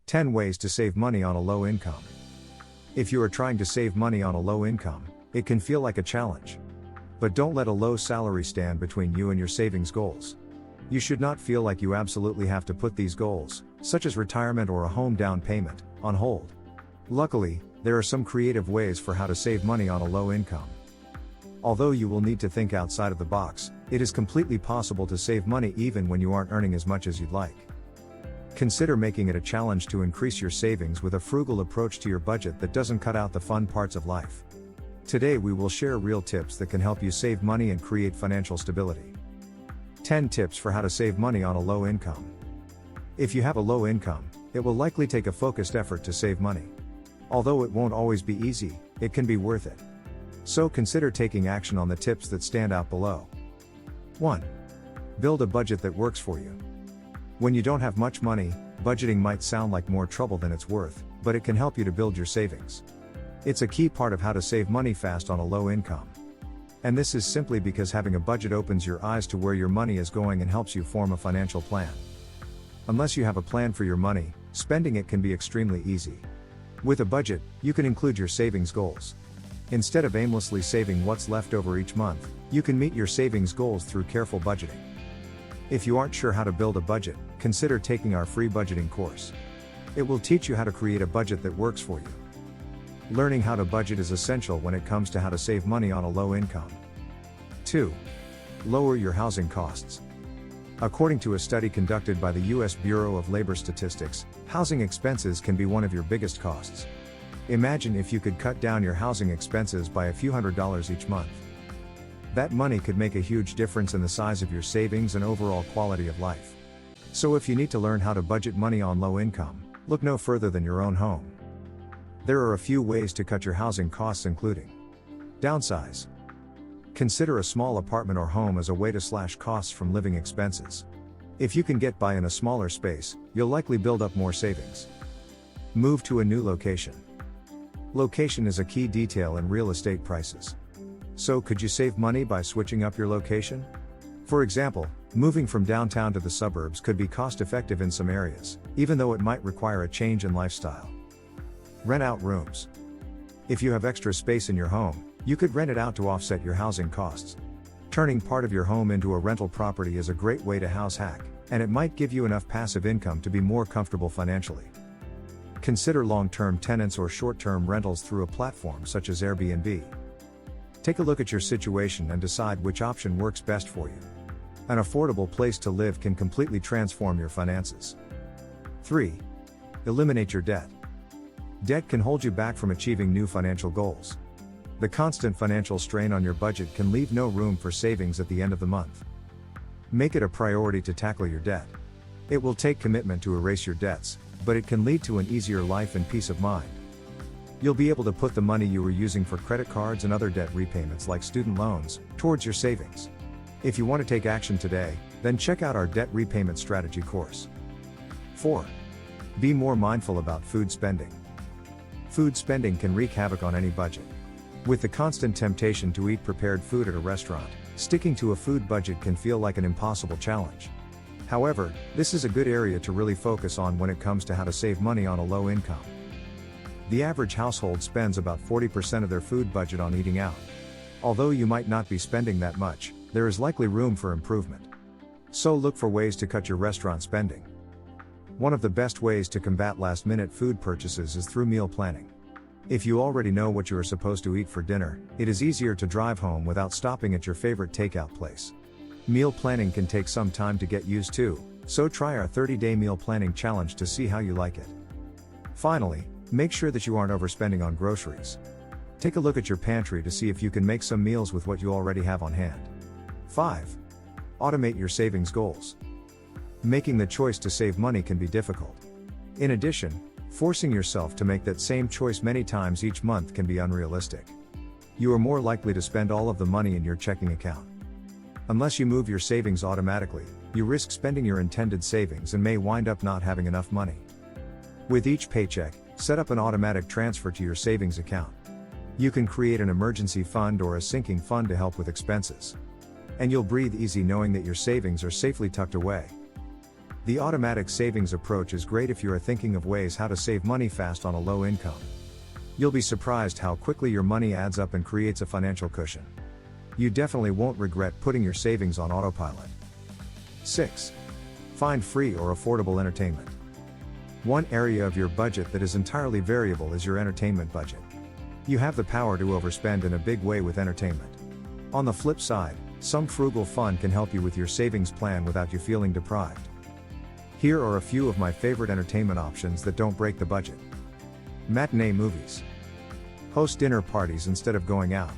10 ways to save money on a low income. If you are trying to save money on a low income, it can feel like a challenge. But don't let a low salary stand between you and your savings goals. You should not feel like you absolutely have to put these goals, such as retirement or a home down payment, on hold. Luckily, there are some creative ways for how to save money on a low income. Although you will need to think outside of the box, it is completely possible to save money even when you aren't earning as much as you'd like. Consider making it a challenge to increase your savings with a frugal approach to your budget that doesn't cut out the fun parts of life. Today we will share real tips that can help you save money and create financial stability. 10 tips for how to save money on a low income. If you have a low income, it will likely take a focused effort to save money. Although it won't always be easy, it can be worth it. So consider taking action on the tips that stand out below. 1. Build a budget that works for you. When you don't have much money, budgeting might sound like more trouble than it's worth, but it can help you to build your savings. It's a key part of how to save money fast on a low income. And this is simply because having a budget opens your eyes to where your money is going and helps you form a financial plan. Unless you have a plan for your money, spending it can be extremely easy. With a budget, you can include your savings goals. Instead of aimlessly saving what's left over each month, you can meet your savings goals through careful budgeting. If you aren't sure how to build a budget, consider taking our free budgeting course. It will teach you how to create a budget that works for you. Learning how to budget is essential when it comes to how to save money on a low income. 2. Lower your housing costs. According to a study conducted by the U.S. Bureau of Labor Statistics, housing expenses can be one of your biggest costs. Imagine if you could cut down your housing expenses by a few $100s each month. That money could make a huge difference in the size of your savings and overall quality of life. So if you need to learn how to budget money on low income, look no further than your own home. There are a few ways to cut your housing costs, including: downsize. Consider a small apartment or home as a way to slash costs from living expenses. If you can get by in a smaller space, you'll likely build up more savings. Move to a new location. Location is a key detail in real estate prices. So could you save money by switching up your location? For example, moving from downtown to the suburbs could be cost-effective in some areas, even though it might require a change in lifestyle. Rent out rooms. If you have extra space in your home, you could rent it out to offset your housing costs. Turning part of your home into a rental property is a great way to house hack, and it might give you enough passive income to be more comfortable financially. Consider long-term tenants or short-term rentals through a platform such as Airbnb. Take a look at your situation and decide which option works best for you. An affordable place to live can completely transform your finances. 3. Eliminate your debt. Debt can hold you back from achieving new financial goals. The constant financial strain on your budget can leave no room for savings at the end of the month. Make it a priority to tackle your debt. It will take commitment to erase your debts, but it can lead to an easier life and peace of mind. You'll be able to put the money you were using for credit cards and other debt repayments like student loans, towards your savings. If you want to take action today, then check out our debt repayment strategy course. 4. Be more mindful about food spending. Food spending can wreak havoc on any budget. With the constant temptation to eat prepared food at a restaurant, sticking to a food budget can feel like an impossible challenge. However, this is a good area to really focus on when it comes to how to save money on a low income. The average household spends about 40% of their food budget on eating out. Although you might not be spending that much, there is likely room for improvement. So look for ways to cut your restaurant spending. One of the best ways to combat last-minute food purchases is through meal planning. If you already know what you are supposed to eat for dinner, it is easier to drive home without stopping at your favorite takeout place. Meal planning can take some time to get used to, so try our 30-day meal planning challenge to see how you like it. Finally, make sure that you aren't overspending on groceries. Take a look at your pantry to see if you can make some meals with what you already have on hand. 5. Automate your savings goals. Making the choice to save money can be difficult. In addition, forcing yourself to make that same choice many times each month can be unrealistic. You are more likely to spend all of the money in your checking account. Unless you move your savings automatically, you risk spending your intended savings and may wind up not having enough money. With each paycheck, set up an automatic transfer to your savings account. You can create an emergency fund or a sinking fund to help with expenses. And you'll breathe easy knowing that your savings are safely tucked away. The automatic savings approach is great if you are thinking of ways how to save money fast on a low income. You'll be surprised how quickly your money adds up and creates a financial cushion. You definitely won't regret putting your savings on autopilot. 6. Find free or affordable entertainment. One area of your budget that is entirely variable is your entertainment budget. You have the power to overspend in a big way with entertainment. On the flip side, some frugal fun can help you with your savings plan without you feeling deprived. Here are a few of my favorite entertainment options that don't break the budget. Matinee movies. Host dinner parties instead of going out.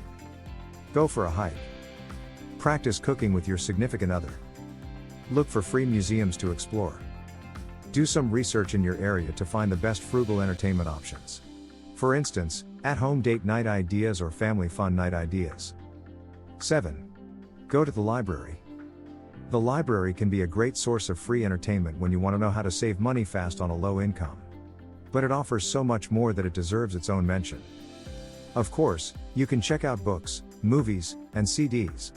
Go for a hike. Practice cooking with your significant other. Look for free museums to explore. Do some research in your area to find the best frugal entertainment options. For instance, at-home date night ideas or family fun night ideas. 7. Go to the library. The library can be a great source of free entertainment when you want to know how to save money fast on a low income. But it offers so much more that it deserves its own mention. Of course, you can check out books, movies, and CDs.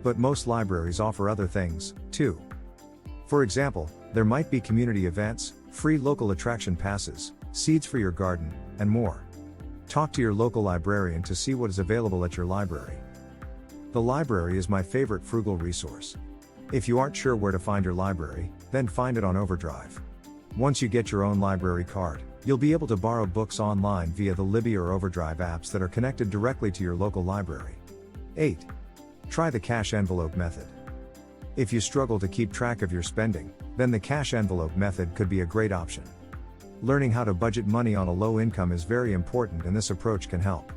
But most libraries offer other things, too. For example, there might be community events, free local attraction passes, seeds for your garden, and more. Talk to your local librarian to see what is available at your library. The library is my favorite frugal resource. If you aren't sure where to find your library, then find it on Overdrive. Once you get your own library card, you'll be able to borrow books online via the Libby or Overdrive apps that are connected directly to your local library. 8. Try the cash envelope method. If you struggle to keep track of your spending, then the cash envelope method could be a great option. Learning how to budget money on a low income is very important, and this approach can help.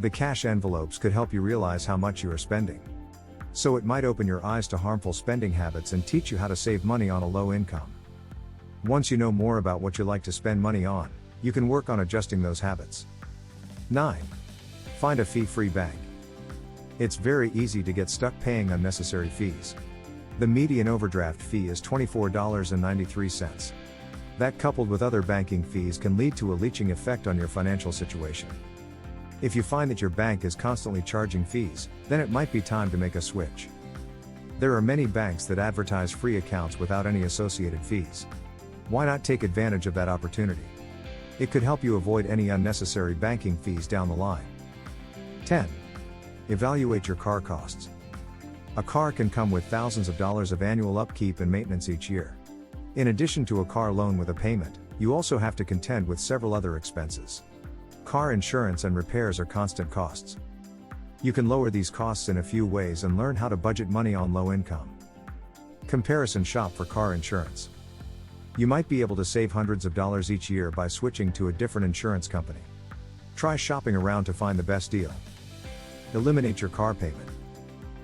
The cash envelopes could help you realize how much you are spending. So it might open your eyes to harmful spending habits and teach you how to save money on a low income. Once you know more about what you like to spend money on, you can work on adjusting those habits. 9. Find a fee-free bank. It's very easy to get stuck paying unnecessary fees. The median overdraft fee is $24.93. That, coupled with other banking fees, can lead to a leeching effect on your financial situation. If you find that your bank is constantly charging fees, then it might be time to make a switch. There are many banks that advertise free accounts without any associated fees. Why not take advantage of that opportunity? It could help you avoid any unnecessary banking fees down the line. 10. Evaluate your car costs. A car can come with thousands of dollars of annual upkeep and maintenance each year. In addition to a car loan with a payment, you also have to contend with several other expenses. Car insurance and repairs are constant costs. You can lower these costs in a few ways and learn how to budget money on low income. Comparison shop for car insurance. You might be able to save hundreds of dollars each year by switching to a different insurance company. Try shopping around to find the best deal. Eliminate your car payment.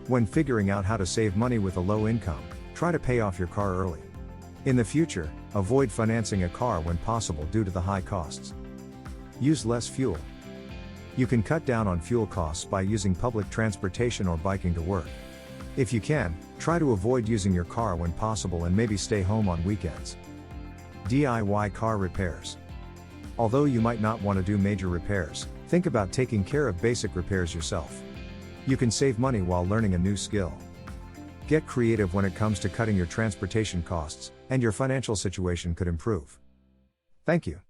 When figuring out how to save money with a low income, try to pay off your car early. In the future, avoid financing a car when possible due to the high costs. Use less fuel. You can cut down on fuel costs by using public transportation or biking to work. If you can, try to avoid using your car when possible and maybe stay home on weekends. DIY car repairs. Although you might not want to do major repairs, think about taking care of basic repairs yourself. You can save money while learning a new skill. Get creative when it comes to cutting your transportation costs, and your financial situation could improve. Thank you.